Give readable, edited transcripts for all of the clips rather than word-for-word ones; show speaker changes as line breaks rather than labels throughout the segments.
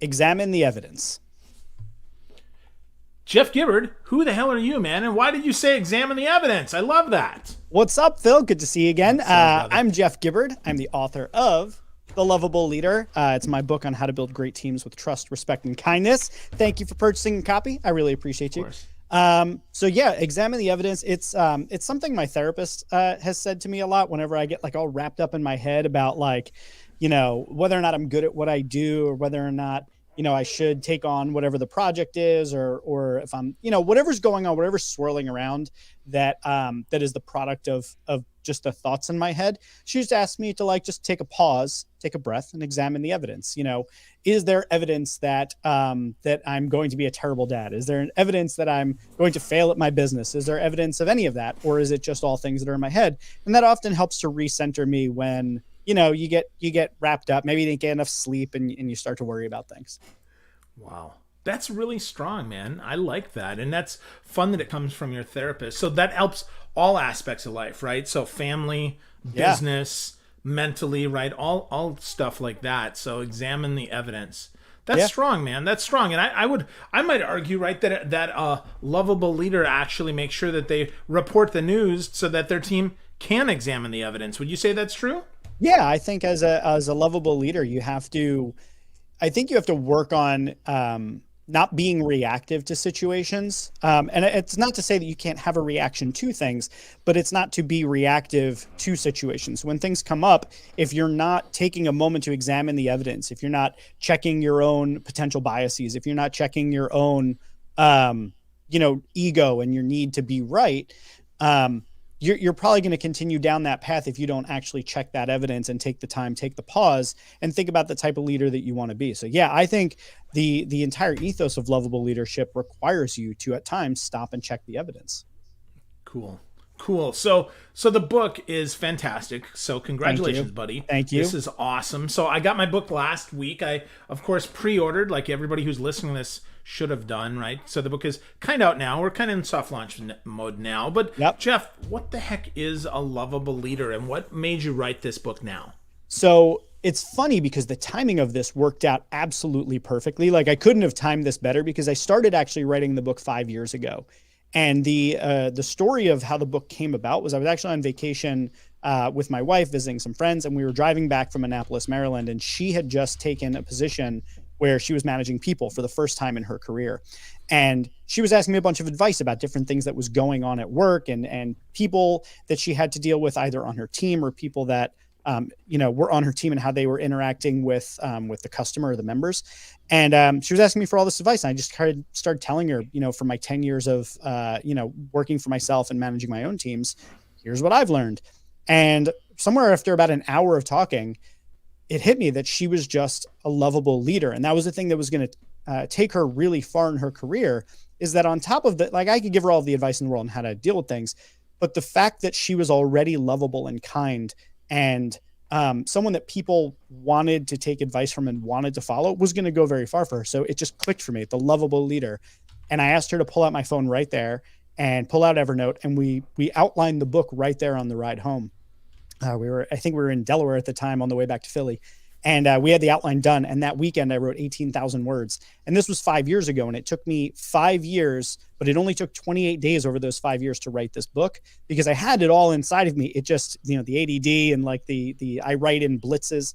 Examine the evidence.
Jeff Gibbard, who the hell are you, man? And why did you say examine the evidence? I love that.
What's up, Phil? Good to see you again.
What's up, brother?
I'm Jeff Gibbard. I'm the author of The Lovable Leader. It's my book on how to build great teams with trust, respect, and kindness. Thank you for purchasing a copy. I really appreciate you.
Of course.
So yeah, examine the evidence. It's something my therapist has said to me a lot whenever I get like all wrapped up in my head about like, whether or not I'm good at what I do or whether or not, I should take on whatever the project is or if I'm, whatever's going on, whatever's swirling around that is the product of just the thoughts in my head. She used to ask me to like, just take a pause, take a breath and examine the evidence. Is there evidence that I'm going to be a terrible dad? Is there an evidence that I'm going to fail at my business? Is there evidence of any of that? Or is it just all things that are in my head? And that often helps to recenter me when, you get wrapped up, maybe you didn't get enough sleep and you start to worry about things.
Wow. That's really strong, man. I like that. And that's fun that it comes from your therapist. So that helps all aspects of life, right? So family,
Yeah.
business, mentally, right? All stuff like that. So examine the evidence. That's
Yeah.
strong, man. That's strong. And I might argue, right, that a lovable leader actually makes sure that they report the news so that their team can examine the evidence. Would you say that's true?
Yeah. I think as a lovable leader, I think you have to work on not being reactive to situations. And it's not to say that you can't have a reaction to things, but it's not to be reactive to situations. When things come up, if you're not taking a moment to examine the evidence, if you're not checking your own potential biases, if you're not checking your own, ego and your need to be right, you're probably going to continue down that path if you don't actually check that evidence and take the time, take the pause, and think about the type of leader that you want to be. So yeah, I think the entire ethos of lovable leadership requires you to at times stop and check the evidence.
Cool. Cool. So the book is fantastic. So
Thank
congratulations,
you.
buddy.
Thank you.
This is awesome. So I got my book last week. I of course pre-ordered like everybody who's listening to this should have done, right? So the book is kind of out now. We're kind of in soft launch mode now. But
Yep.
Jeff, what the heck is a lovable leader and what made you write this book now?
So it's funny because the timing of this worked out absolutely perfectly. Like I couldn't have timed this better because I started actually writing the book 5 years ago. And the story of how the book came about was I was actually on vacation with my wife visiting some friends, and we were driving back from Annapolis, Maryland, and she had just taken a position where she was managing people for the first time in her career. And she was asking me a bunch of advice about different things that was going on at work and people that she had to deal with either on her team or people that were on her team and how they were interacting with the customer or the members. And she was asking me for all this advice. And I just kind of started telling her, from my 10 years of, working for myself and managing my own teams, here's what I've learned. And somewhere after about an hour of talking, it hit me that she was just a lovable leader. And that was the thing that was going to take her really far in her career, is that on top of that, like I could give her all the advice in the world on how to deal with things, but the fact that she was already lovable and kind and someone that people wanted to take advice from and wanted to follow was going to go very far for her. So it just clicked for me, the lovable leader. And I asked her to pull out my phone right there and pull out Evernote. And we outlined the book right there on the ride home. I think we were in Delaware at the time on the way back to Philly. And we had the outline done. And that weekend I wrote 18,000 words. And this was 5 years ago. And it took me 5 years, but it only took 28 days over those 5 years to write this book because I had it all inside of me. It just, the ADD and like the I write in blitzes,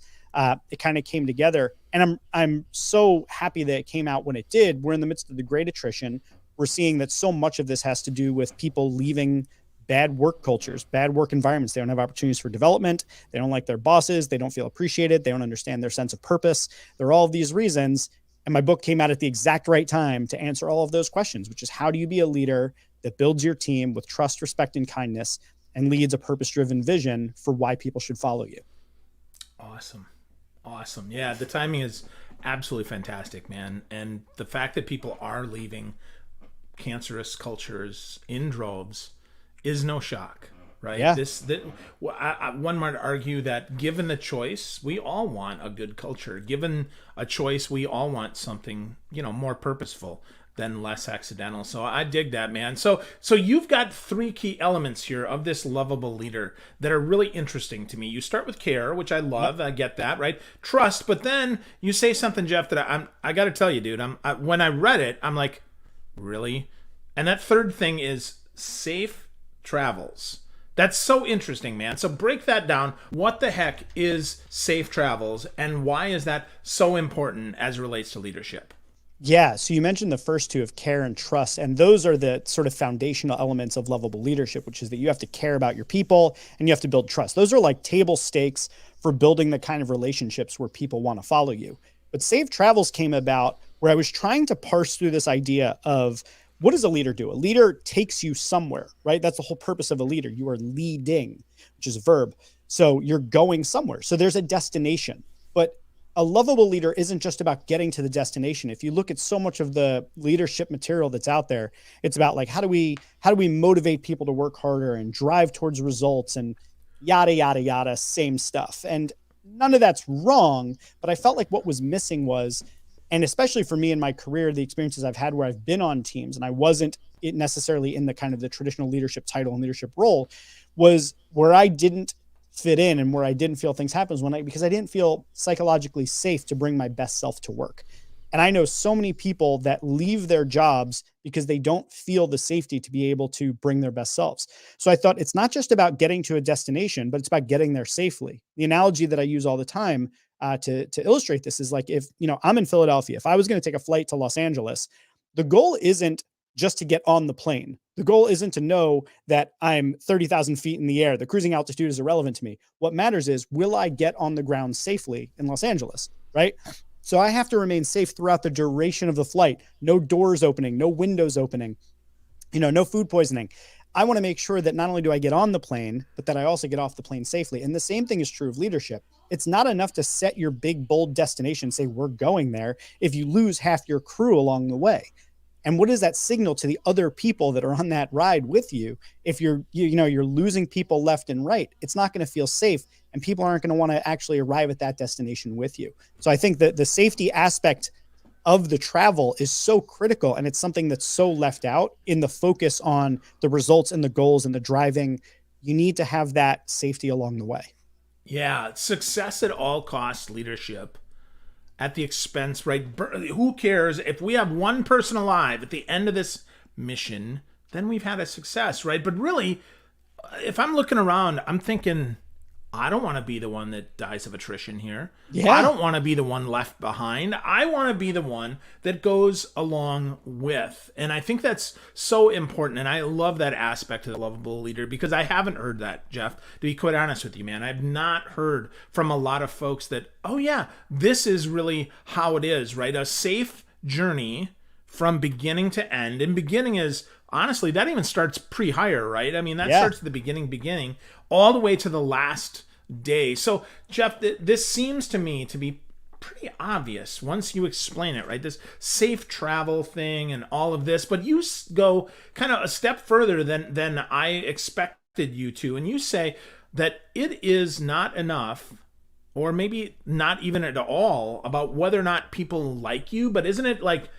it kind of came together. And I'm so happy that it came out when it did. We're in the midst of the great attrition. We're seeing that so much of this has to do with people leaving bad work cultures, bad work environments. They don't have opportunities for development. They don't like their bosses. They don't feel appreciated. They don't understand their sense of purpose. There are all of these reasons. And my book came out at the exact right time to answer all of those questions, which is how do you be a leader that builds your team with trust, respect, and kindness and leads a purpose-driven vision for why people should follow you?
Awesome. Awesome. Yeah, the timing is absolutely fantastic, man. And the fact that people are leaving cancerous cultures in droves is no shock, right?
Yeah.
One might argue that given the choice, we all want a good culture. Given a choice, we all want something, more purposeful. than less accidental. So I dig that, man. So you've got three key elements here of this lovable leader that are really interesting to me. You start with care, which I love. I get that, right? Trust, but then you say something, Jeff, that I got to tell you, dude. When I read it, I'm like, really? And that third thing is safe travels. That's so interesting, man. So break that down. What the heck is safe travels, and why is that so important as it relates to leadership?
Yeah. So you mentioned the first two of care and trust, and those are the sort of foundational elements of lovable leadership, which is that you have to care about your people and you have to build trust. Those are like table stakes for building the kind of relationships where people want to follow you. But safe travels came about where I was trying to parse through this idea of what does a leader do? A leader takes you somewhere, right? That's the whole purpose of a leader. You are leading, which is a verb. So you're going somewhere. So there's a destination. But a lovable leader isn't just about getting to the destination. If you look at so much of the leadership material that's out there, it's about like, how do we motivate people to work harder and drive towards results and yada, yada, yada, same stuff. And none of that's wrong, but I felt like what was missing was, and especially for me in my career, the experiences I've had where I've been on teams and I wasn't necessarily in the kind of the traditional leadership title and leadership role, was where I didn't fit in and where I didn't feel things happen because I didn't feel psychologically safe to bring my best self to work. And I know so many people that leave their jobs because they don't feel the safety to be able to bring their best selves. So I thought it's not just about getting to a destination, but it's about getting there safely. The analogy that I use all the time to illustrate this is like, if, I'm in Philadelphia, if I was going to take a flight to Los Angeles, the goal isn't just to get on the plane. The goal isn't to know that I'm 30,000 feet in the air. The cruising altitude is irrelevant to me. What matters is, will I get on the ground safely in Los Angeles, right? So I have to remain safe throughout the duration of the flight. No doors opening, no windows opening, no food poisoning. I want to make sure that not only do I get on the plane, but that I also get off the plane safely. And the same thing is true of leadership. It's not enough to set your big, bold destination, say we're going there, if you lose half your crew along the way. And what does that signal to the other people that are on that ride with you? If you're losing people left and right, it's not going to feel safe, and people aren't going to want to actually arrive at that destination with you. So I think that the safety aspect of the travel is so critical, and it's something that's so left out in the focus on the results and the goals and the driving. You need to have that safety along the way.
Yeah, success at all costs leadership at the expense, right? Who cares if we have one person alive at the end of this mission, then we've had a success, right? But really, if I'm looking around, I'm thinking, I don't want to be the one that dies of attrition here.
Yeah.
I don't want to be the one left behind. I want to be the one that goes along with. And I think that's so important. And I love that aspect of the lovable leader, because I haven't heard that, Jeff, to be quite honest with you, man. I've not heard from a lot of folks that, oh yeah, this is really how it is, right? A safe journey from beginning to end. And beginning is, honestly, that even starts pre-hire, right? I mean, that starts at the beginning, all the way to the last day. So, Jeff, this seems to me to be pretty obvious once you explain it, right? This safe travel thing and all of this, but you go kind of a step further than I expected you to, and you say that it is not enough, or maybe not even at all, about whether or not people like you, but isn't it like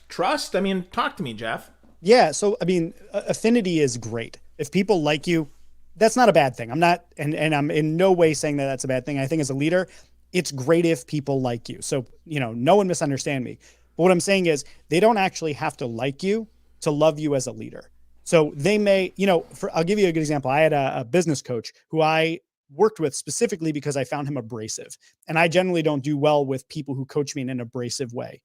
trust? I mean, talk to me, Jeff.
Yeah. So, I mean, affinity is great. If people like you, that's not a bad thing. I'm not, and I'm in no way saying that that's a bad thing. I think as a leader, it's great if people like you. So, no one misunderstand me. But what I'm saying is, they don't actually have to like you to love you as a leader. So they may, I'll give you a good example. I had a business coach who I worked with specifically because I found him abrasive. And I generally don't do well with people who coach me in an abrasive way.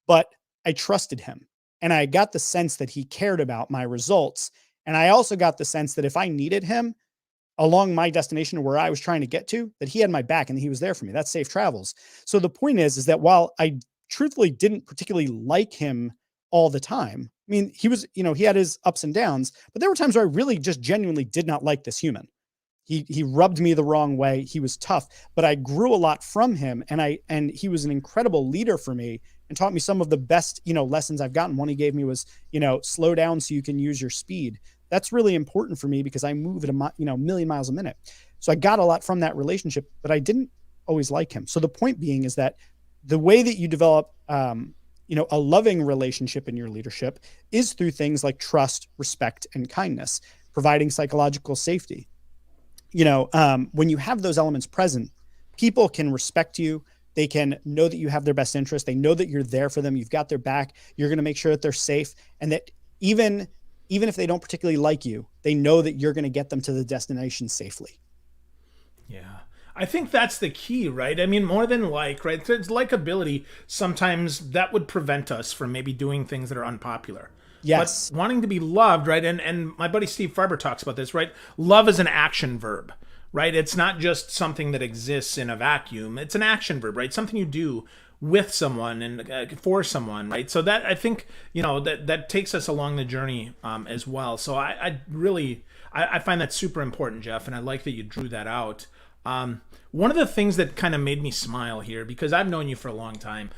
But I trusted him. And I got the sense that he cared about my results. And I also got the sense that if I needed him along my destination where I was trying to get to, that he had my back and he was there for me. That's safe travels. So the point is that while I truthfully didn't particularly like him all the time, I mean, he was, he had his ups and downs, but there were times where I really just genuinely did not like this human. He rubbed me the wrong way. He was tough, but I grew a lot from him, and he was an incredible leader for me and taught me some of the best, lessons I've gotten. One he gave me was, slow down so you can use your speed. That's really important for me because I move at a million miles a minute. So I got a lot from that relationship, but I didn't always like him. So the point being is that the way that you develop a loving relationship in your leadership is through things like trust, respect, and kindness, providing psychological safety. When you have those elements present, people can respect you. They can know that you have their best interest. They know that you're there for them. You've got their back. You're going to make sure that they're safe, and that even if they don't particularly like you, they know that you're going to get them to the destination safely.
Yeah. I think that's the key, right? I mean, more than right? There's likability. Sometimes that would prevent us from maybe doing things that are unpopular.
Yes.
But wanting to be loved, right? And my buddy Steve Farber talks about this, right? Love is an action verb, right? It's not just something that exists in a vacuum. It's an action verb, right? Something you do with someone and for someone, right? So that, I think, that takes us along the journey as well. So I really find that super important, Jeff, and I like that you drew that out. One of the things that kind of made me smile here, because I've known you for a long time,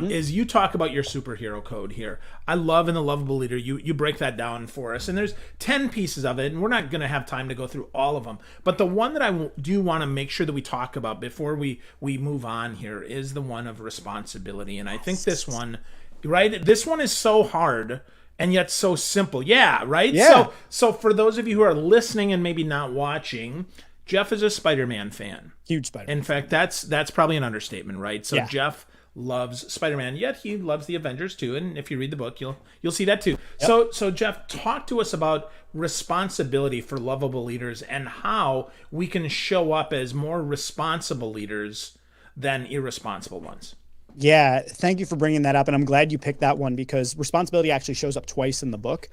is you talk about your superhero code here. I love in the Lovable Leader, you break that down for us. And there's 10 pieces of it, and we're not going to have time to go through all of them. But the one that I do want to make sure that we talk about before we move on here is the one of responsibility. And I think this one, right? This one is so hard and yet so simple. Yeah, right?
Yeah.
So for those of you who are listening and maybe not watching, Jeff is a Spider-Man fan.
Huge Spider-Man.
In fact, that's probably an understatement, right? So
yeah.
Jeff loves Spider-Man, yet he loves the Avengers too. And if you read the book, you'll see that too. Yep. So Jeff, talk to us about responsibility for lovable leaders and how we can show up as more responsible leaders than irresponsible ones.
Yeah, thank you for bringing that up. And I'm glad you picked that one, because responsibility actually shows up twice in the book.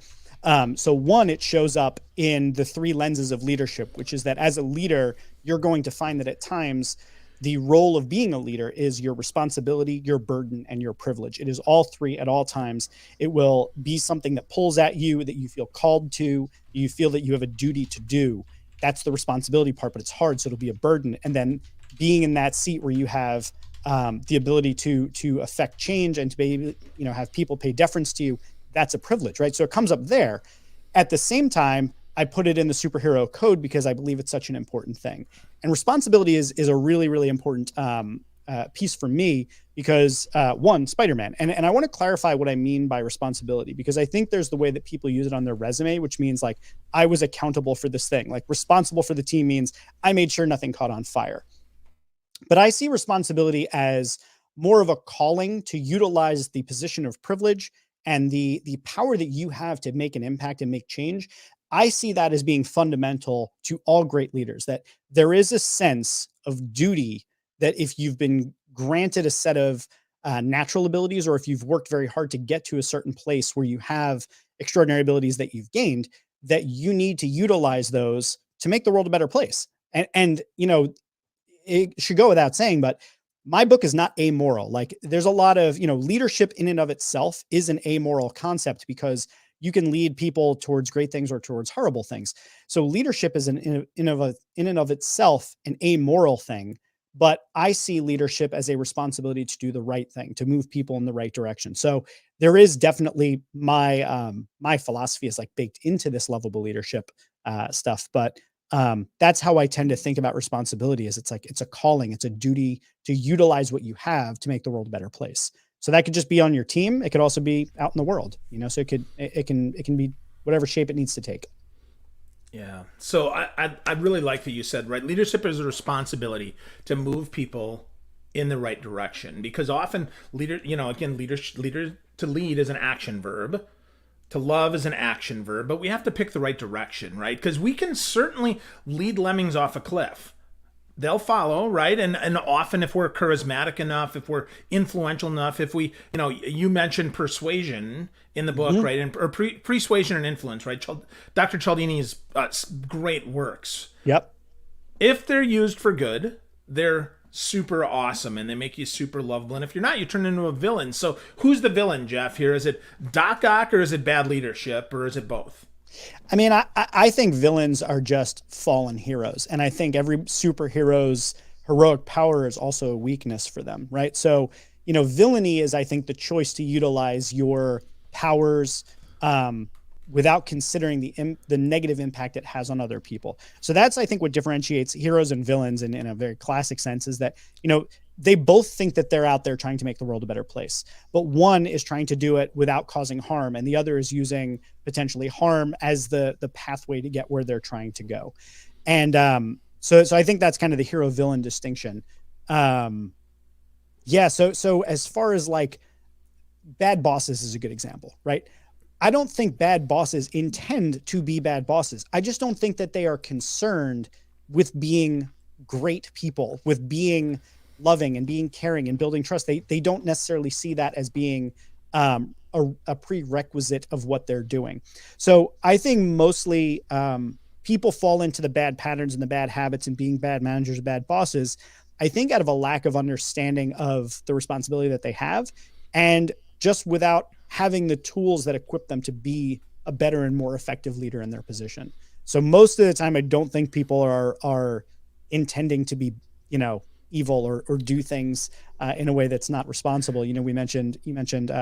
So one, it shows up in the 3 lenses of leadership, which is that as a leader, you're going to find that at times the role of being a leader is your responsibility, your burden, and your privilege. It is all 3 at all times. It will be something that pulls at you, that you feel called to, you feel that you have a duty to do. That's the responsibility part, but it's hard, so it'll be a burden. And then being in that seat where you have the ability to affect change and to be, have people pay deference to you, that's a privilege, right? So it comes up there. At the same time, I put it in the superhero code because I believe it's such an important thing. And responsibility is a really, really important piece for me because one, Spider-Man. And I want to clarify what I mean by responsibility, because I think there's the way that people use it on their resume, which means like, I was accountable for this thing. Like, responsible for the team means I made sure nothing caught on fire. But I see responsibility as more of a calling to utilize the position of privilege and the power that you have to make an impact and make change. I see that as being fundamental to all great leaders, that there is a sense of duty that if you've been granted a set of natural abilities, or if you've worked very hard to get to a certain place where you have extraordinary abilities that you've gained, that you need to utilize those to make the world a better place. And it should go without saying, but my book is not amoral. Like, there's a lot of, leadership in and of itself is an amoral concept, because you can lead people towards great things or towards horrible things. So leadership is in and of itself an amoral thing, but I see leadership as a responsibility to do the right thing, to move people in the right direction. So there is definitely my philosophy is like baked into this lovable leadership stuff, but that's how I tend to think about responsibility. Is it's a calling, it's a duty to utilize what you have to make the world a better place. So that could just be on your team. It could also be out in the world, so it can be whatever shape it needs to take.
Yeah. So I really like that you said, right, leadership is a responsibility to move people in the right direction, because often leader to lead is an action verb. To love is an action verb, but we have to pick the right direction, right? Because we can certainly lead lemmings off a cliff. They'll follow, right? And often if we're charismatic enough, if we're influential enough, if we, you mentioned persuasion in the book, right? Or persuasion and influence, right? Dr. Cialdini's great works.
Yep.
If they're used for good, they're super awesome and they make you super lovable. And if you're not, you turn into a villain. So who's the villain, Jeff, here? Is it Doc Ock, or is it bad leadership, or is it both?
I mean, I think villains are just fallen heroes. And I think every superhero's heroic power is also a weakness for them, right? So, villainy is, I think, the choice to utilize your powers without considering the negative impact it has on other people. So that's, I think, what differentiates heroes and villains in a very classic sense, is that, they both think that they're out there trying to make the world a better place, but one is trying to do it without causing harm, and the other is using potentially harm as the pathway to get where they're trying to go. And so I think that's kind of the hero villain distinction. Yeah. So as far as like bad bosses is a good example, right? I don't think bad bosses intend to be bad bosses. I just don't think that they are concerned with being great people, with being loving and being caring and building trust. They don't necessarily see that as being a prerequisite of what they're doing. So I think mostly people fall into the bad patterns and the bad habits and being bad managers, bad bosses, I think out of a lack of understanding of the responsibility that they have, and just without having the tools that equip them to be a better and more effective leader in their position. So most of the time, I don't think people are intending to be, evil or do things in a way that's not responsible. You mentioned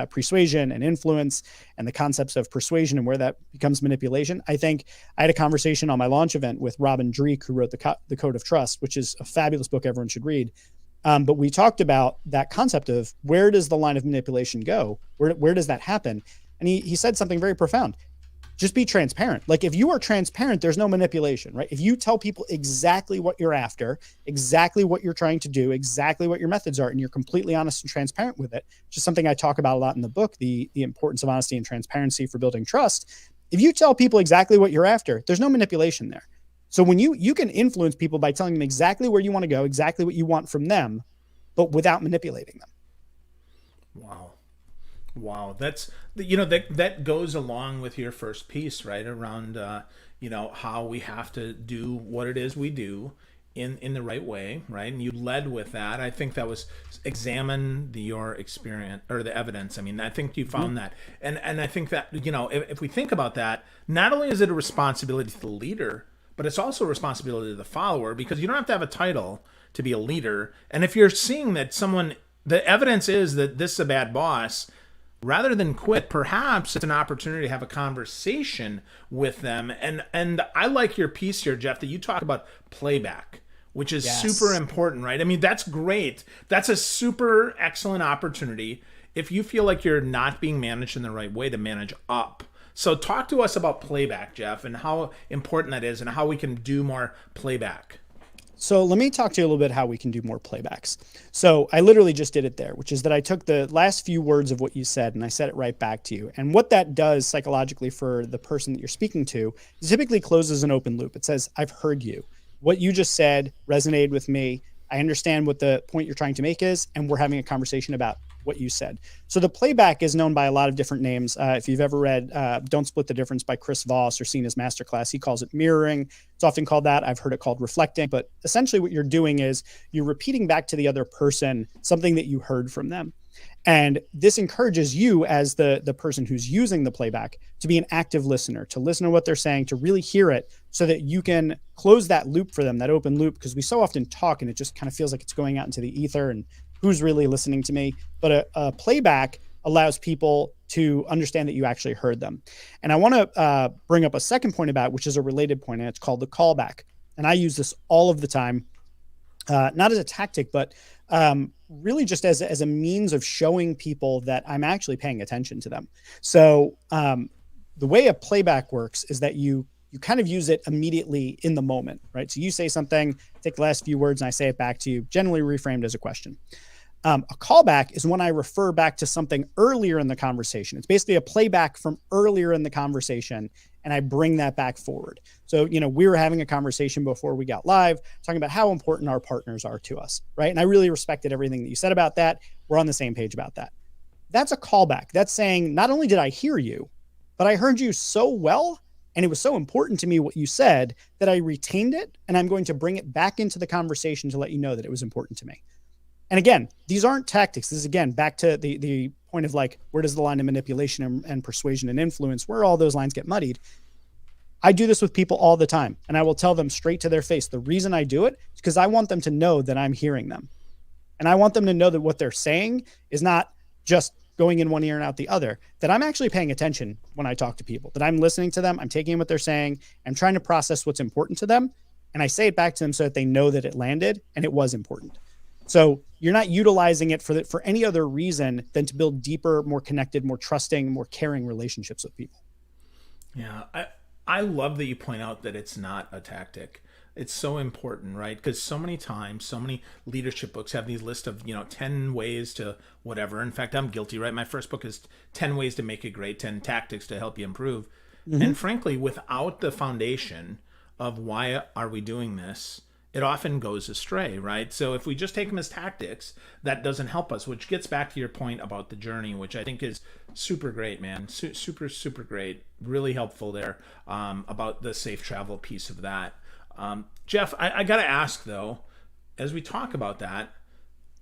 persuasion and influence and the concepts of persuasion and where that becomes manipulation. I think I had a conversation on my launch event with Robin Dreek, who wrote the Code of Trust, which is a fabulous book everyone should read. But we talked about that concept of where does the line of manipulation go? Where does that happen? And he said something very profound. Just be transparent. Like if you are transparent, there's no manipulation, right? If you tell people exactly what you're after, exactly what you're trying to do, exactly what your methods are, and you're completely honest and transparent with it, which is something I talk about a lot in the book, the importance of honesty and transparency for building trust. If you tell people exactly what you're after, there's no manipulation there. So when you can influence people by telling them exactly where you want to go, exactly what you want from them, but without manipulating them.
Wow. That's, that goes along with your first piece, right? Around, how we have to do what it is we do in the right way, right? And you led with that. I think that was examine your experience or the evidence. I mean, I think you found that. And I think that, if we think about that, not only is it a responsibility to the leader, but it's also a responsibility to the follower, because you don't have to have a title to be a leader. And if you're seeing that the evidence is that this is a bad boss, rather than quit, perhaps it's an opportunity to have a conversation with them. And I like your piece here, Jeff, that you talk about playback, which is super important, right? I mean, that's great. That's a super excellent opportunity if you feel like you're not being managed in the right way to manage up. So talk to us about playback, Jeff, and how important that is and how we can do more playback.
So let me talk to you a little bit how we can do more playbacks. So I literally just did it there, which is that I took the last few words of what you said and I said it right back to you. And what that does psychologically for the person that you're speaking to is typically closes an open loop. It says, I've heard you. What you just said resonated with me. I understand what the point you're trying to make is, and we're having a conversation about what you said. So the playback is known by a lot of different names. If you've ever read Don't Split the Difference by Chris Voss or seen his masterclass, he calls it mirroring. It's often called that. I've heard it called reflecting. But essentially what you're doing is you're repeating back to the other person something that you heard from them. And this encourages you as the person who's using the playback to be an active listener, to listen to what they're saying, to really hear it so that you can close that loop for them, that open loop, because we so often talk and it just kind of feels like it's going out into the ether and who's really listening to me. But a playback allows people to understand that you actually heard them. And I want to bring up a second point about it, which is a related point, and it's called the callback. And I use this all of the time, not as a tactic, but really just as a means of showing people that I'm actually paying attention to them. So the way a playback works is that you kind of use it immediately in the moment, right? So you say something, take the last few words, and I say it back to you, generally reframed as a question. A callback is when I refer back to something earlier in the conversation. It's basically a playback from earlier in the conversation, and I bring that back forward. So, we were having a conversation before we got live, talking about how important our partners are to us, right? And I really respected everything that you said about that. We're on the same page about that. That's a callback. That's saying, not only did I hear you, but I heard you so well, and it was so important to me what you said that I retained it, and I'm going to bring it back into the conversation to let you know that it was important to me. And again, these aren't tactics. This is, again, back to the point of like, where does the line of manipulation and persuasion and influence, where all those lines get muddied. I do this with people all the time, and I will tell them straight to their face. The reason I do it is because I want them to know that I'm hearing them. And I want them to know that what they're saying is not just going in one ear and out the other, that I'm actually paying attention when I talk to people, that I'm listening to them, I'm taking what they're saying, I'm trying to process what's important to them, and I say it back to them so that they know that it landed and it was important. So you're not utilizing it for any other reason than to build deeper, more connected, more trusting, more caring relationships with people.
Yeah, I love that you point out that it's not a tactic. It's so important, right? Because so many times, so many leadership books have these list of 10 ways to whatever. In fact, I'm guilty, right? My first book is 10 ways to make it great, 10 tactics to help you improve.
Mm-hmm.
And frankly, without the foundation of why are we doing this, it often goes astray, right? So if we just take them as tactics, that doesn't help us, which gets back to your point about the journey, which I think is super great, man. Super, super great. Really helpful there, about the safe travel piece of that. Jeff, I got to ask, though, as we talk about that,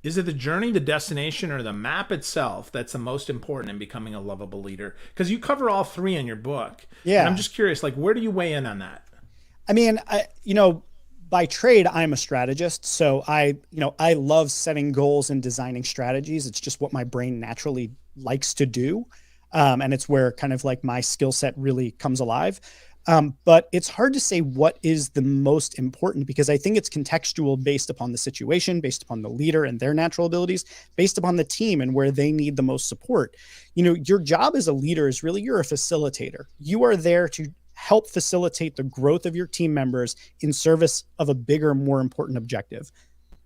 is it the journey, the destination, or the map itself that's the most important in becoming a lovable leader? Because you cover all three in your book.
Yeah.
And I'm just curious, like, where do you weigh in on that?
I mean, by trade, I'm a strategist. So I love setting goals and designing strategies. It's just what my brain naturally likes to do. And it's where kind of like my skill set really comes alive. But it's hard to say what is the most important, because I think it's contextual based upon the situation, based upon the leader and their natural abilities, based upon the team and where they need the most support. Your job as a leader is really, you're a facilitator. You are there to help facilitate the growth of your team members in service of a bigger, more important objective.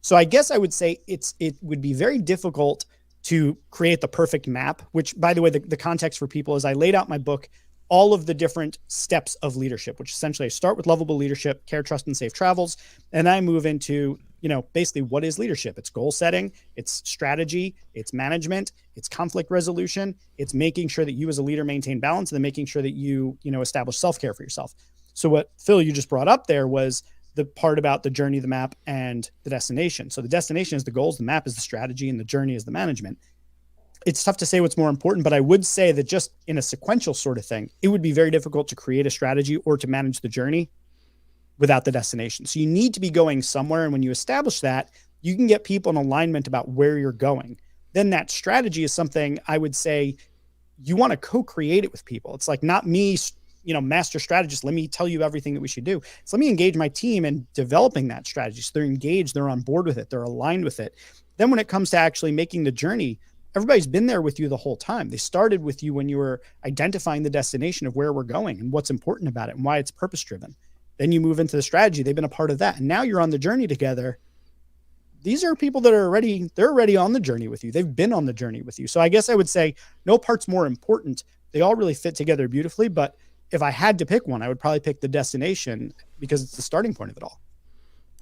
So I guess I would say it would be very difficult to create the perfect map, which, by the way, the context for people is I laid out my book, all of the different steps of leadership, which essentially I start with lovable leadership, care, trust, and safe travels. And I move into, basically what is leadership? It's goal setting, it's strategy, it's management, it's conflict resolution, it's making sure that you as a leader maintain balance, and then making sure that you establish self-care for yourself. So what Phil, you just brought up there was the part about the journey, the map, and the destination. So the destination is the goals, the map is the strategy, and the journey is the management. It's tough to say what's more important, but I would say that just in a sequential sort of thing, it would be very difficult to create a strategy or to manage the journey without the destination. So you need to be going somewhere. And when you establish that, you can get people in alignment about where you're going. Then that strategy is something I would say you want to co-create it with people. It's like not me, master strategist, let me tell you everything that we should do. So let me engage my team in developing that strategy. So they're engaged, they're on board with it, they're aligned with it. Then when it comes to actually making the journey, everybody's been there with you the whole time. They started with you when you were identifying the destination of where we're going and what's important about it and why it's purpose-driven. Then you move into the strategy. They've been a part of that. And now you're on the journey together. These are people that are they're already on the journey with you. They've been on the journey with you. So I guess I would say no part's more important. They all really fit together beautifully. But if I had to pick one, I would probably pick the destination because it's the starting point of it all.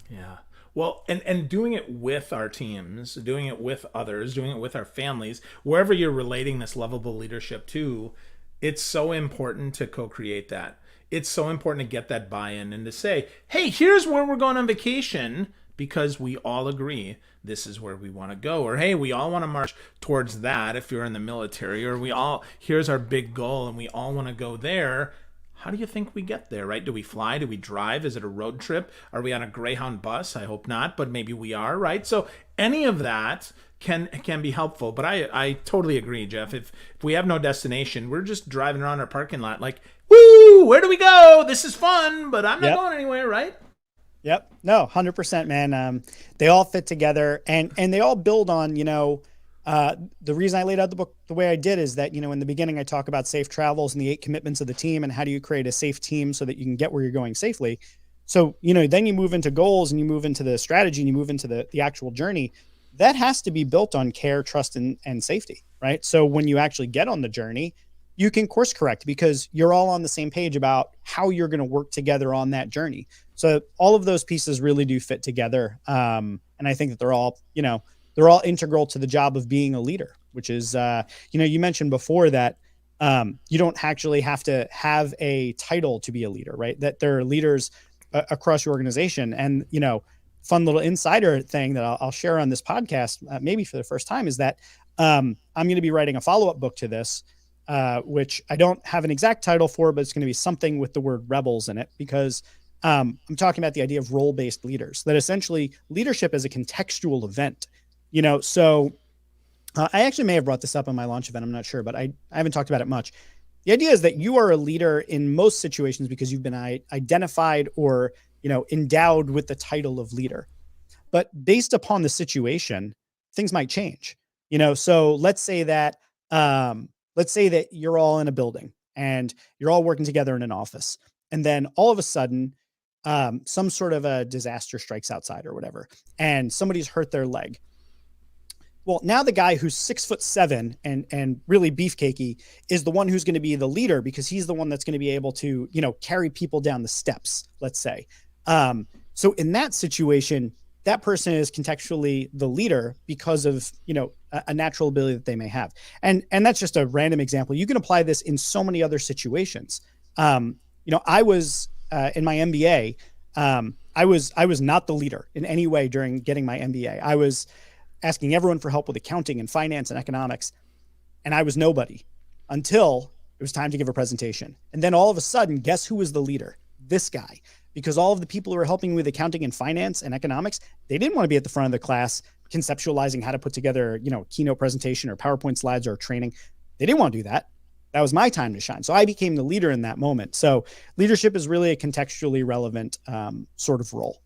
Yeah. Well, and doing it with our teams, doing it with others, doing it with our families, wherever you're relating this lovable leadership to, it's so important to co-create that. It's so important to get that buy-in and to say, hey, here's where we're going on vacation because we all agree this is where we want to go. Or, hey, we all want to march towards that if you're in the military. Or here's our big goal and we all want to go there. How do you think we get there, right? Do we fly? Do we drive? Is it a road trip? Are we on a Greyhound bus? I hope not, but maybe we are, right? So any of that can be helpful. But I totally agree, Jeff. If we have no destination, we're just driving around our parking lot like, woo, where do we go? This is fun, but I'm not going anywhere, right?
Yep. No, 100%, man. They all fit together and they all build on, the reason I laid out the book the way I did is that, in the beginning, I talk about safe travels and the 8 commitments of the team and how do you create a safe team so that you can get where you're going safely. So, then you move into goals and you move into the strategy and you move into the actual journey. That has to be built on care, trust, and safety, right? So when you actually get on the journey, you can course correct because you're all on the same page about how you're going to work together on that journey. So all of those pieces really do fit together. And I think that they're all integral to the job of being a leader, which is, you mentioned before that you don't actually have to have a title to be a leader, right? That there are leaders across your organization. And, fun little insider thing that I'll share on this podcast, maybe for the first time, is that I'm going to be writing a follow-up book to this, which I don't have an exact title for, but it's going to be something with the word rebels in it because I'm talking about the idea of role-based leaders, that essentially leadership is a contextual event. So I actually may have brought this up on my launch event. I'm not sure, but I haven't talked about it much. The idea is that you are a leader in most situations because you've been identified or, endowed with the title of leader. but based upon the situation, things might change. So let's say that you're all in a building and you're all working together in an office, and then all of a sudden, some sort of a disaster strikes outside or whatever, and somebody's hurt their leg. Well, now the guy who's 6'7" and really beefcakey is the one who's going to be the leader, because he's the one that's going to be able to, carry people down the steps, let's say. So in that situation, that person is contextually the leader because of, a natural ability that they may have. And that's just a random example. You can apply this in so many other situations. I was in my MBA. I was not the leader in any way during getting my MBA. I was asking everyone for help with accounting and finance and economics. And I was nobody until it was time to give a presentation. And then all of a sudden, guess who was the leader? This guy. Because all of the people who were helping me with accounting and finance and economics, they didn't want to be at the front of the class conceptualizing how to put together, a keynote presentation or PowerPoint slides or training. They didn't want to do that. That was my time to shine. So I became the leader in that moment. So leadership is really a contextually relevant sort of role.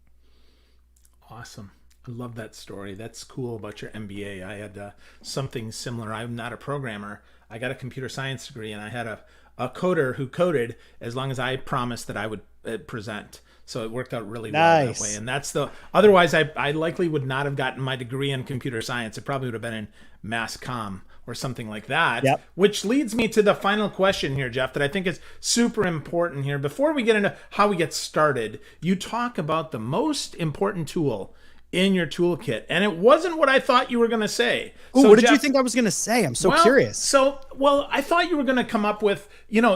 Awesome. I love that story. That's cool about your MBA. I had something similar. I'm not a programmer. I got a computer science degree, and I had a coder who coded as long as I promised that I would present. So it worked out really well that way. And that's otherwise I likely would not have gotten my degree in computer science. It probably would have been in mass comm or something like that.
Yep.
Which leads me to the final question here, Jeff, that I think is super important here. Before we get into how we get started, you talk about the most important tool in your toolkit, and it wasn't what I thought you were going to say.
Ooh, so what did you think I was going to say? I'm so curious.
I thought you were going to come up with,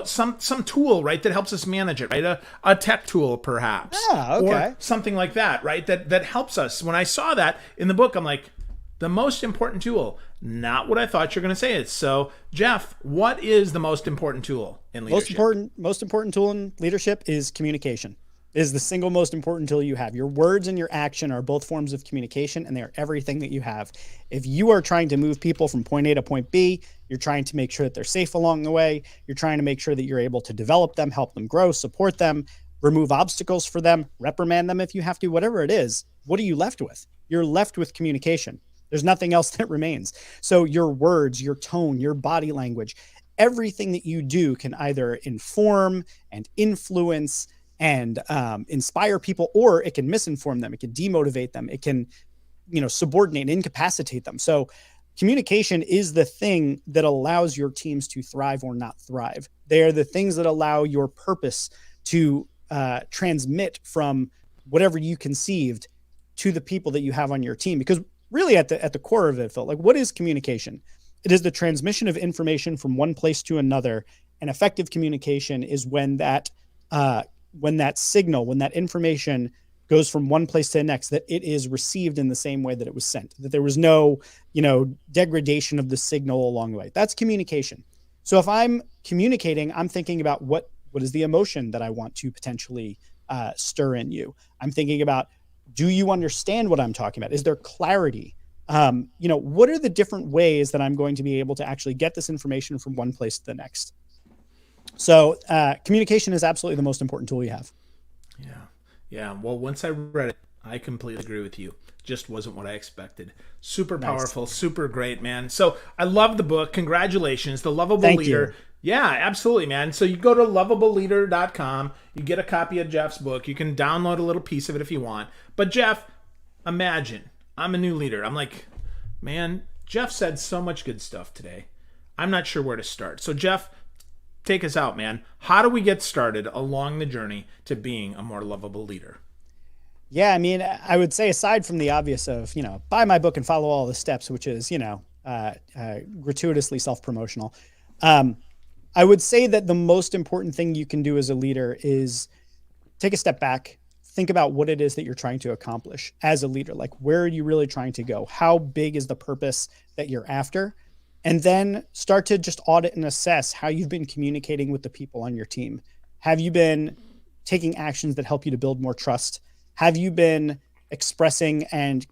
some tool, right, that helps us manage it, right? A tech tool, perhaps.
Ah, okay.
Or something like that, right? That helps us. When I saw that in the book, I'm like, the most important tool, not what I thought you're going to say it. So, Jeff, what is the most important tool in leadership?
Most important tool in leadership is communication. Is the single most important tool you have. Your words and your action are both forms of communication, and they are everything that you have. If you are trying to move people from point A to point B, you're trying to make sure that they're safe along the way. You're trying to make sure that you're able to develop them, help them grow, support them, remove obstacles for them, reprimand them if you have to, whatever it is. What are you left with? You're left with communication. There's nothing else that remains. So your words, your tone, your body language, everything that you do can either inform and influence and inspire people, or it can misinform them. It can demotivate them. It can, subordinate, incapacitate them. So communication is the thing that allows your teams to thrive or not thrive. They are the things that allow your purpose to transmit from whatever you conceived to the people that you have on your team. Because really at the core of it, Phil, like, what is communication? It is the transmission of information from one place to another. And effective communication is when that signal, when that information goes from one place to the next, that it is received in the same way that it was sent, that there was no, degradation of the signal along the way. That's communication. So if I'm communicating, I'm thinking about what is the emotion that I want to potentially stir in you. I'm thinking about, do you understand what I'm talking about? Is there clarity? What are the different ways that I'm going to be able to actually get this information from one place to the next? So communication is absolutely the most important tool you have.
Yeah. Well, once I read it, I completely agree with you. Just wasn't what I expected. Super powerful, super great, man. So I love the book. Congratulations. The Lovable Leader. Yeah, absolutely, man. So you go to lovableleader.com. You get a copy of Jeff's book. You can download a little piece of it if you want. But Jeff, imagine I'm a new leader. I'm like, man, Jeff said so much good stuff today. I'm not sure where to start. So Jeff, take us out, man. How do we get started along the journey to being a more lovable leader?
Yeah, I mean, I would say, aside from the obvious of, buy my book and follow all the steps, which is, gratuitously self-promotional. I would say that the most important thing you can do as a leader is take a step back, think about what it is that you're trying to accomplish as a leader. Like, where are you really trying to go? How big is the purpose that you're after? And then start to just audit and assess how you've been communicating with the people on your team. Have you been taking actions that help you to build more trust? Have you been expressing and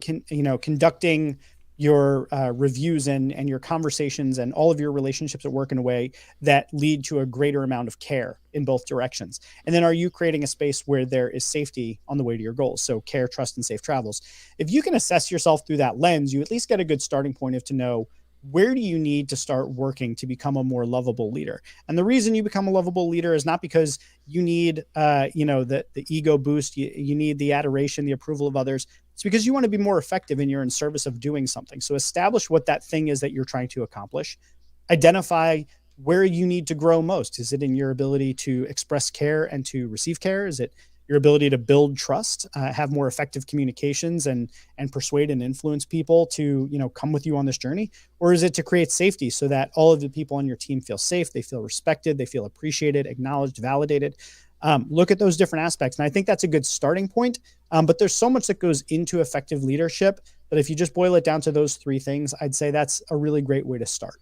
conducting your reviews and your conversations and all of your relationships at work in a way that lead to a greater amount of care in both directions? And then are you creating a space where there is safety on the way to your goals? So care, trust, and safe travels. If you can assess yourself through that lens, you at least get a good starting point of to know, where do you need to start working to become a more lovable leader? And the reason you become a lovable leader is not because you need, the ego boost. You need the adoration, the approval of others. It's because you want to be more effective and you're in service of doing something. So establish what that thing is that you're trying to accomplish. Identify where you need to grow most. Is it in your ability to express care and to receive care? Is it your ability to build trust, have more effective communications, and persuade and influence people to come with you on this journey? Or is it to create safety so that all of the people on your team feel safe, they feel respected, they feel appreciated, acknowledged, validated? Look at those different aspects, and I think that's a good starting point. But there's so much that goes into effective leadership that if you just boil it down to those three things, I'd say that's a really great way to start.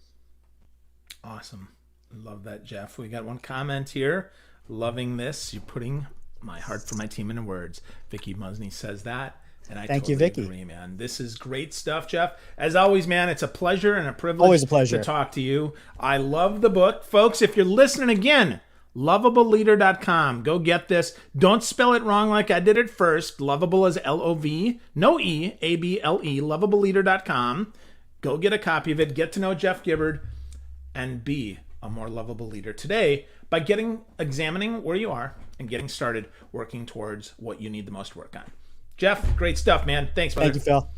Awesome. Love that, Jeff. We got one comment here. Loving this. You're putting my heart for my team into words. Vicky Musney says that. And I
Thank
totally
you, Vicky.
agree, man. This is great stuff, Jeff. As always, man, it's a pleasure and a privilege.
Always a pleasure
to talk to you. I love the book. Folks, if you're listening again, lovableleader.com. Go get this. Don't spell it wrong like I did at first. Lovable is L-O-V, no E, A-B-L-E, lovableleader.com. Go get a copy of it. Get to know Jeff Gibbard and be a more lovable leader today by examining where you are and getting started working towards what you need the most work on. Jeff, great stuff, man. Thanks, brother.
Thank you, Phil.